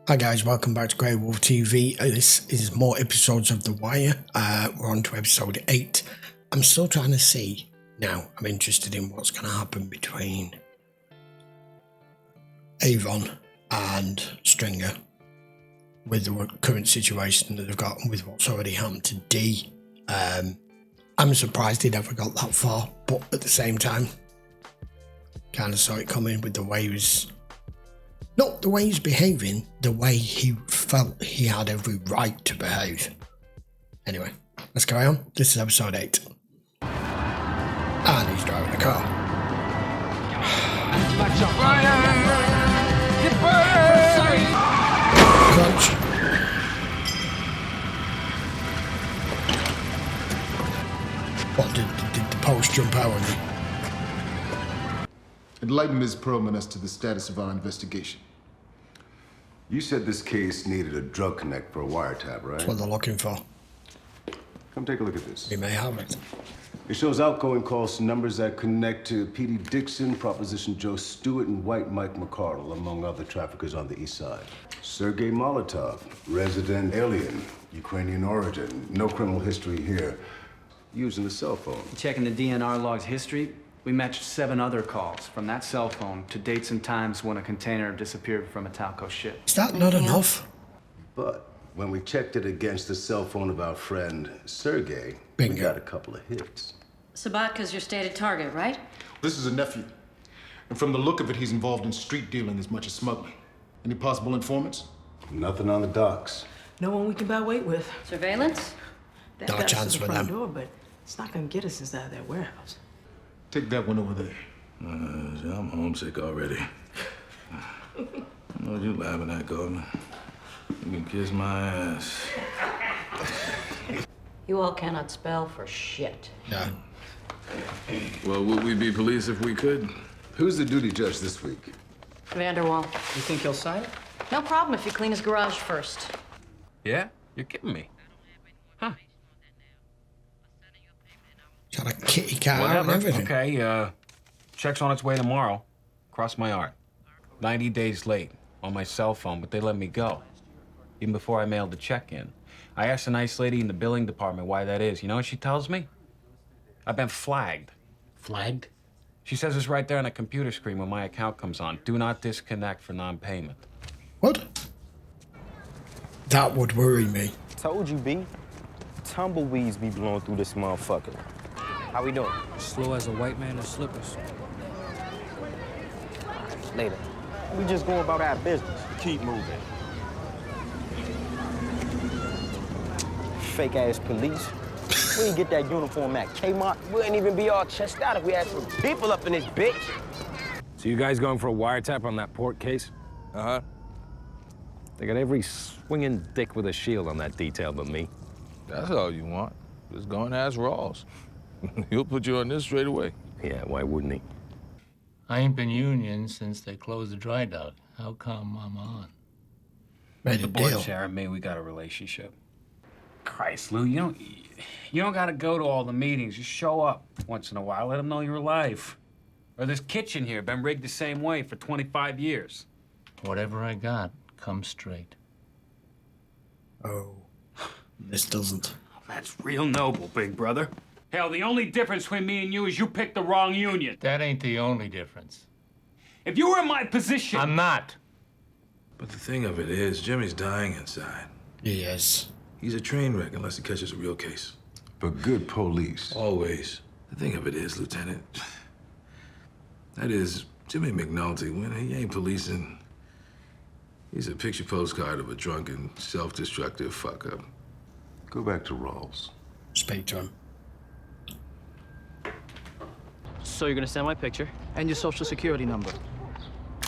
Hi guys, welcome back to GreyWolf TV. This is more episodes of The Wire. We're on to episode 8. I'm still trying to see now. I'm interested in what's going to happen between Avon and Stringer with the current situation that they've got and with what's already happened to Dee. I'm surprised he never got that far, but at the same time, kind of saw it coming with the way he was. Not the way he's behaving, the way he felt he had every right to behave. Anyway, let's carry on. This is episode 8. And he's driving the car. Crunch. What, did the post jump out on me? Enlighten Ms. Perlman as to the status of our investigation. You said this case needed a drug connect for a wiretap, right? That's what they're looking for. Come take a look at this. We may have it. It shows outgoing calls to numbers that connect to P.D. Dixon, Proposition Joe Stewart, and White Mike McCardle, among other traffickers on the east side. Sergei Molotov, resident alien, Ukrainian origin, no criminal history here, using a cell phone. Checking the DNR logs history, we matched 7 other calls from that cell phone to dates and times when a container disappeared from a Talco ship. Is that not enough? But when we checked it against the cell phone of our friend Sergei, Bingo. we got a couple of hits. Sabatka's your stated target, right? This is a nephew. And from the look of it, he's involved in street dealing as much as smuggling. Any possible informants? Nothing on the docks. No one we can buy weight with. Surveillance? That No got us chance to the for front them. door, but it's not gonna get us inside that warehouse. Take that one over there. I'm homesick already. What you laughing at, Gordon? You can kiss my ass. You all cannot spell for shit. No. Well, would we be police if we could? Who's the duty judge this week? Vanderwall. You think he'll sign it? No problem if you clean his garage first. Yeah? You're kidding me. Huh. Got a kitty cat out and Whatever. everything. Okay, check's on its way tomorrow. Cross my heart. 90 days late on my cell phone, but they let me go. Even before I mailed the check in. I asked a nice lady in the billing department why that is. You know what she tells me? I've been flagged. Flagged? She says it's right there on the computer screen when my account comes on. Do not disconnect for non-payment. What? That would worry me. Told you, B. Tumbleweeds be blowing through this motherfucker. How we doing? Slow as a white man in slippers. Later. We just going about our business. Keep moving. Fake ass police. We didn't get that uniform at Kmart. We wouldn't even be all chest out if we had some people up in this bitch. So you guys going for a wiretap on that port case? Uh-huh. They got every swinging dick with a shield on that detail but me. That's all you want. Just go and ask Rawls. He'll put you on this straight away. Yeah, why wouldn't he? I ain't been union since they closed the dry dock. How come I'm on? Made a The board deal. chair and me, we got a relationship. Christ, Lou, you don't gotta go to all the meetings. Just show up once in a while. Let them know you're alive. Or this kitchen here been rigged the same way for 25 years. Whatever I got, come straight. Oh, this doesn't. That's real noble, big brother. Hell, the only difference between me and you is you picked the wrong union. That ain't the only difference. If you were in my position... I'm not. But the thing of it is, Jimmy's dying inside. Yes. He's a train wreck unless he catches a real case. But good police. Always. The thing of it is, Lieutenant, that is, Jimmy McNulty, when he ain't policing, he's a picture postcard of a drunken, self-destructive fuck-up. Go back to Rawls. Speak to him. So you're gonna send my picture and your social security number.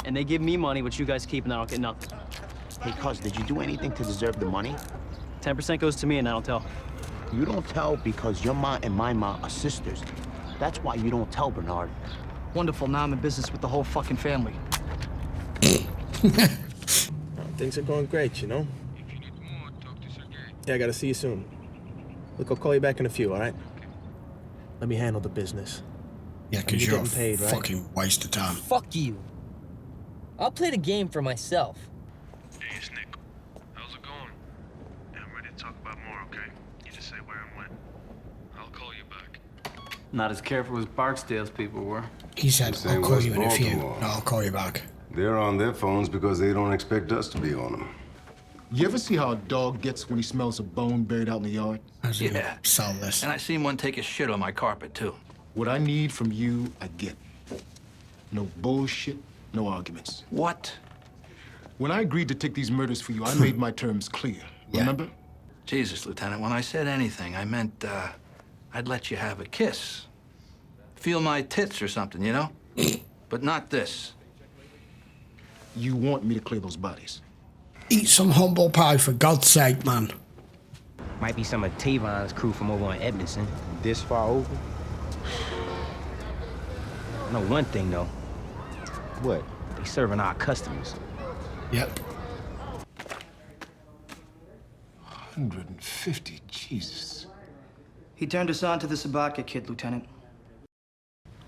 And they give me money, which you guys keep, and I don't get nothing. Hey, cuz, did you do anything to deserve the money? 10% goes to me and I don't tell. You don't tell because your ma and my ma are sisters. That's why you don't tell, Bernard. Wonderful, now I'm in business with the whole fucking family. Things are going great, you know? Yeah, I gotta see you soon. Look, I'll call you back in a few, all right? Let me handle the business. Yeah, because you're a getting paid, right? fucking waste of time. Fuck you. I'll play the game for myself. Hey, it's Nick. How's it going? Yeah, I'm ready to talk about more, okay? You just say where and when. I'll call you back. Not as careful as Barksdale's people were. He said, Say I'll call West you in a few. Baltimore. No, I'll call you back. They're on their phones because they don't expect us to be on them. You ever see how a dog gets when he smells a bone buried out in the yard? Yeah. Sell this. And I seen one take a shit on my carpet, too. What I need from you, I get. No bullshit, no arguments. What? When I agreed to take these murders for you, I made my terms clear. Remember? Jesus, Lieutenant, when I said anything, I meant, I'd let you have a kiss. Feel my tits or something, you know? But not this. You want me to clear those bodies? Eat some humble pie, for God's sake, man. Might be some of Tavon's crew from over on Edmondson. This far over. I know one thing, though. What? They serving our customers. Yep. 150, Jesus. He turned us on to the Sabatka kid, Lieutenant.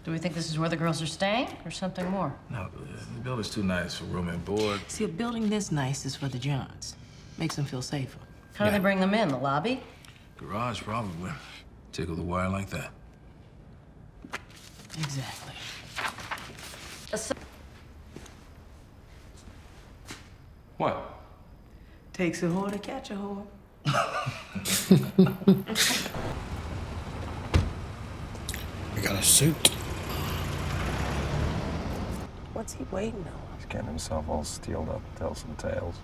Do we think this is where the girls are staying, or something more? No, the building's too nice for room and board. See, a building this nice is for the Johns. Makes them feel safer. How do they bring them in? The lobby? Garage, probably. Tickle the wire like that. Exactly. What? Takes a whore to catch a whore. We got a suit. What's he waiting on? He's getting himself all steeled up to tell some tales.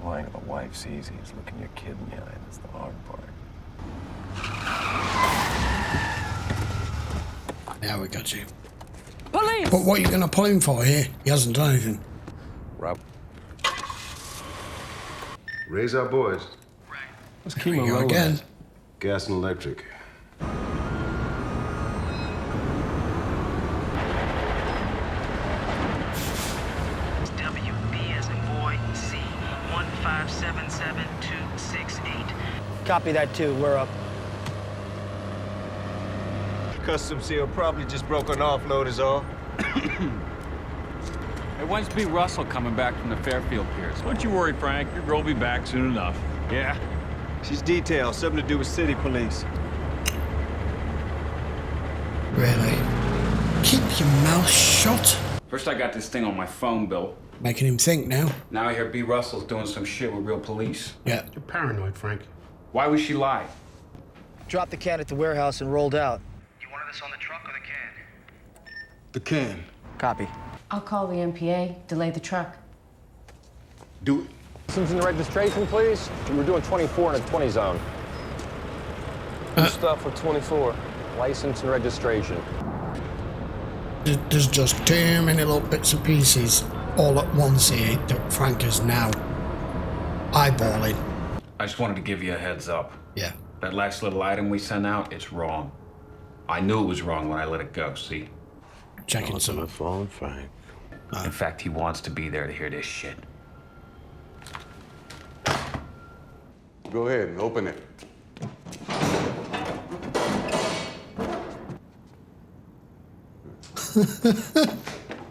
Lying to the wife's easy. He's looking your kid in the eye. That's the hard part. Now we got you. Police! But what are you going to pull him for here? He hasn't done anything. Rob. Raise our boys. Let's There keep we him go rolling. again. Gas and electric. WB as in boy, C, 1577268. Copy that, too. We're up. Customs here probably just broke an offload is all. Hey, when's B. Russell coming back from the Fairfield Piers? Don't you worry, Frank. Your girl will be back soon enough. Yeah? She's detailed, something to do with city police. Really? Keep your mouth shut. First I got this thing on my phone, Bill. Making him think now. Now I hear B. Russell's doing some shit with real police. Yeah. You're paranoid, Frank. Why would she lie? Dropped the can at the warehouse and rolled out. You wanted us on the truck or the can? The can. Copy. I'll call the MPA, delay the truck. Do it. License and registration, please. We're doing 24 in a 20 zone. New stuff for 24. License and registration. There's just too many little bits and pieces all at once here that Frank is now eyeballing. I just wanted to give you a heads up. Yeah. That last little item we sent out, it's wrong. I knew it was wrong when I let it go, see? Checking some. the phone, Frank. In fact, he wants to be there to hear this shit. Go ahead and open it.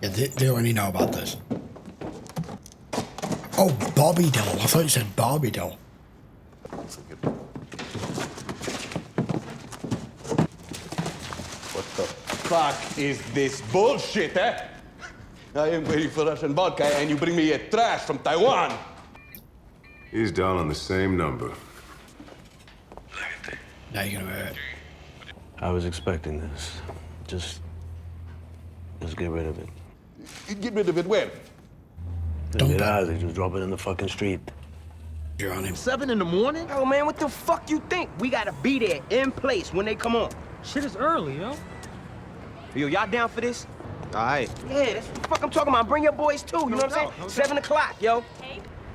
Yeah, they already know about this. Oh, Bobby doll. I thought you said Barbie doll. What the fuck is this bullshit, eh? I am waiting for Russian vodka and you bring me a trash from Taiwan. He's down on the same number. Now you're gonna hurt. I was expecting this. Just get rid of it. Get rid of it where? Don't just drop it in the fucking street. You're on him. 7 in the morning? Oh, man, what the fuck you think? We gotta be there in place when they come on. Shit is early, yo. Yo, y'all down for this? All right. Yeah, that's what the fuck I'm talking about. Bring your boys, too, you know what I'm saying? 7 o'clock, yo.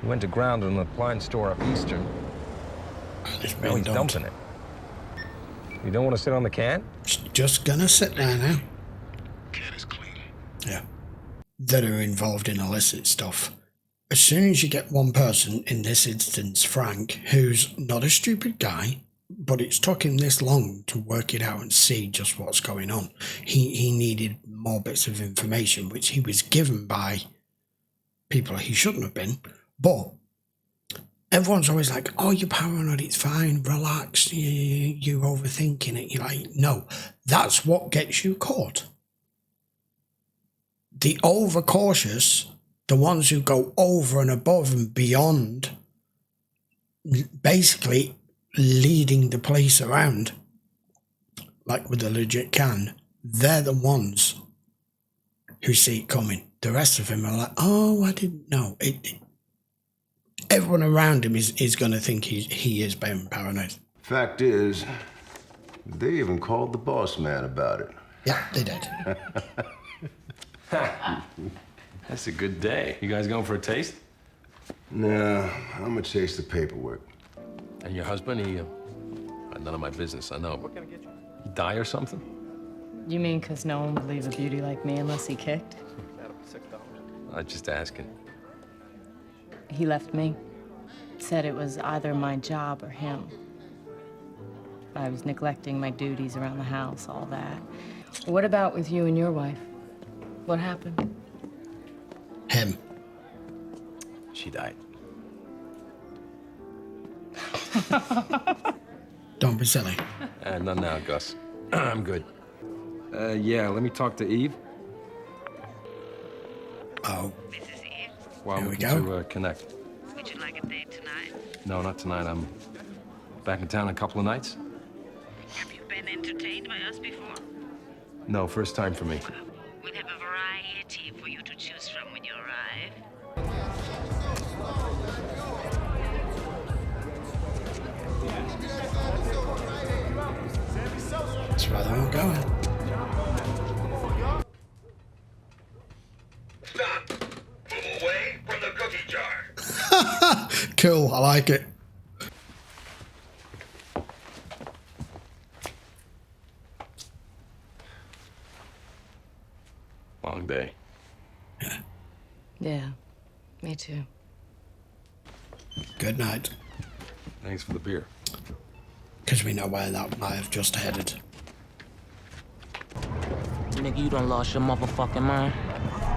We went to ground in the appliance store up Eastern. This Now he's dumping it. You don't want to sit on the can? Just gonna sit there now. Can is clean. Yeah. That are involved in illicit stuff. As soon as you get one person, in this instance Frank, who's not a stupid guy, but it's took him this long to work it out and see just what's going on. He needed more bits of information, which he was given by people he shouldn't have been. But everyone's always like, oh, you're paranoid, it's fine, relax, you're overthinking it. You're like, no, that's what gets you caught. The overcautious, the ones who go over and above and beyond, basically leading the police around, like with a legit can, they're the ones who see it coming. The rest of them are like, oh, I didn't know. Everyone around him is going to think he is being paranoid. Fact is, they even called the boss man about it. Yeah, they did. That's a good day. You guys going for a taste? Nah, I'm gonna chase the paperwork. And your husband, none of my business, I know. What can I get you? Die or something? You mean because no one would leave a beauty like me unless he kicked? That'll be $6. I'm just asking. He left me. Said it was either my job or him. I was neglecting my duties around the house, all that. What about with you and your wife? What happened? Him. She died. Don't be silly. None now, Gus. I'm good. Yeah, let me talk to Eve. Oh. Mrs. Eve? Well, I'm Here we looking go. to connect. Would you like a date tonight? No, not tonight. I'm back in town in a couple of nights. Have you been entertained by us before? No, first time for me. We'll have a variety for you to choose from when you arrive. That's where they're all going. Stop! Move away from the cookie jar. Cool, I like it. Long day. Yeah, me too. Good night. Thanks for the beer. Because we know where that might have just headed. Nigga, you done lost your motherfucking mind.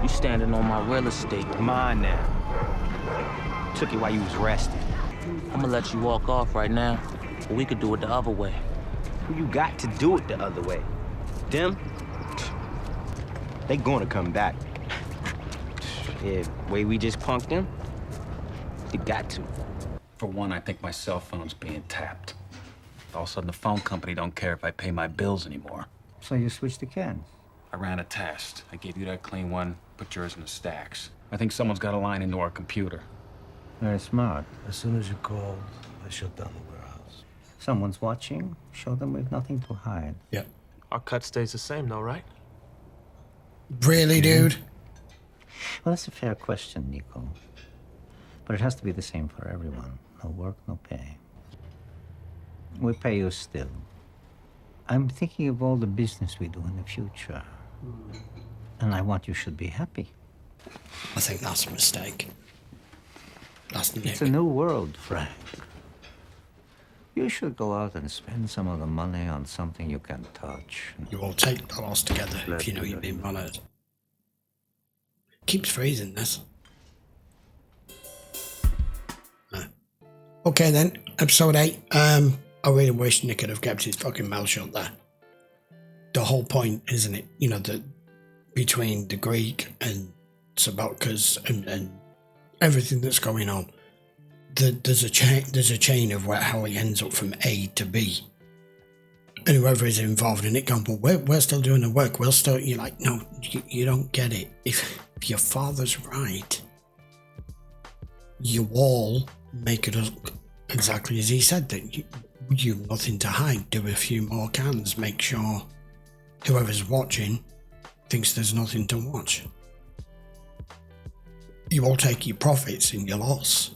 You standing on my real estate. Mine now. Took it while you was resting. I'ma let you walk off right now, or we could do it the other way. Who you got to do it the other way? Them? They gonna come back. Yeah, way we just punked them, you got to. For one, I think my cell phone's being tapped. All of a sudden, the phone company don't care if I pay my bills anymore. So you switched to cans? I ran a test. I gave you that clean one, put yours in the stacks. I think someone's got a line into our computer. Very smart. As soon as you called, I shut down the warehouse. Someone's watching. Show them we've nothing to hide. Yeah. Our cut stays the same, though, right? Really, dude? Well, that's a fair question, Nico. But it has to be the same for everyone. No work, no pay. We pay you still. I'm thinking of all the business we do in the future. And I want you should be happy. I think that's a mistake. That's Nick. It's a new world, Frank. You should go out and spend some of the money on something you can touch. You all take the loss together if you know you've been monitored. Keeps freezing this. Okay then, episode 8. I really wish Nick could have kept his fucking mouth shut there. The whole point, isn't it? You know, that between the Greek and Sobotka's and everything that's going on, there's a chain of how he ends up from A to B. And whoever is involved in it going, well, we're still doing the work. We'll still, you're like, no, you don't get it. If your father's right, you all make it exactly as he said, that you've nothing to hide. Do a few more cans. Make sure whoever's watching thinks there's nothing to watch. You all take your profits and your loss.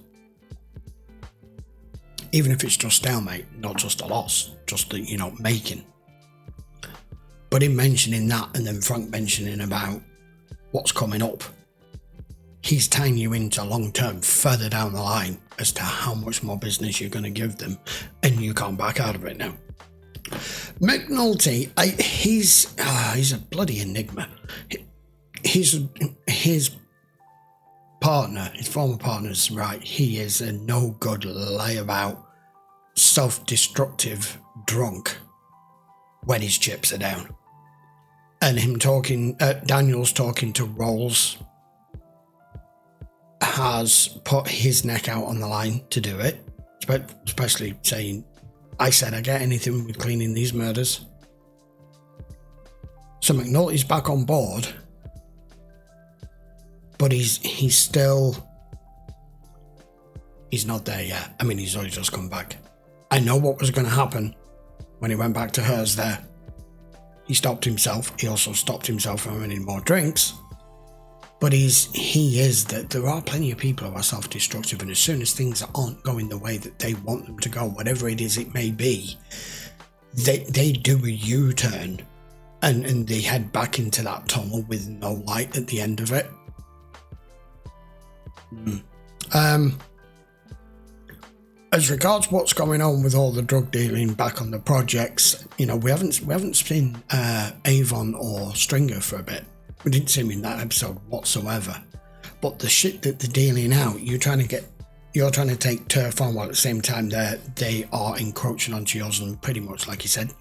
Even if it's just stalemate, not just a loss, just that you're not making. But in mentioning that, and then Frank mentioning about what's coming up, he's tying you into long term further down the line as to how much more business you're going to give them, and you can't back out of it now. McNulty, he's a bloody enigma. His part partner, his former partner's right. He is a no good layabout, self-destructive drunk when his chips are down. And him talking, Daniel's talking to Rolls, has put his neck out on the line to do it, especially saying, I said I get anything with cleaning these murders. So McNulty's back on board, but he's not there yet. I mean, he's only just come back. I know what was going to happen when he went back to hers there. He stopped himself. He also stopped himself from having more drinks. But he is that there are plenty of people who are self-destructive, and as soon as things aren't going the way that they want them to go, whatever it is it may be, they do a U-turn and they head back into that tunnel with no light at the end of it. As regards what's going on with all the drug dealing back on the projects, you know, we haven't seen Avon or Stringer for a bit. We didn't see him in that episode whatsoever. But the shit that they're dealing out, you're trying to take turf on, while at the same time they are encroaching onto yours, and pretty much like you said,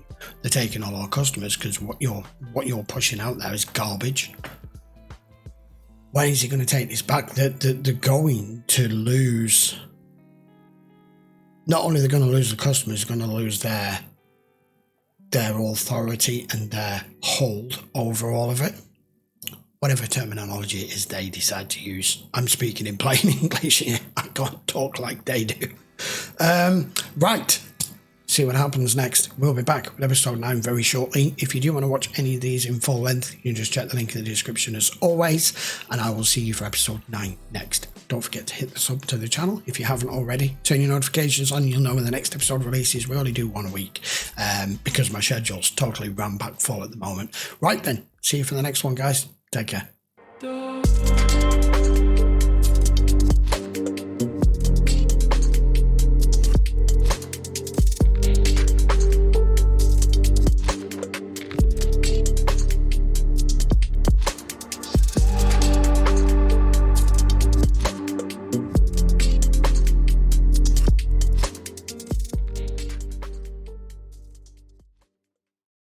they're taking all our customers because what you're pushing out there is garbage. When is he going to take this back? They're going to lose. Not only they're going to lose the customers, they're going to lose their authority and their hold over all of it. Whatever terminology it is they decide to use. I'm speaking in plain English here. I can't talk like they do. Right. See what happens next. We'll be back with episode 9 very shortly. If you do want to watch any of these in full length, you can just check the link in the description as always. And I will see you for episode 9 next. Don't forget to hit the sub to the channel if you haven't already. Turn your notifications on. You'll know when the next episode releases. We only do one a week because my schedule's totally ram-packed full at the moment. Right then. See you for the next one, guys. Take care.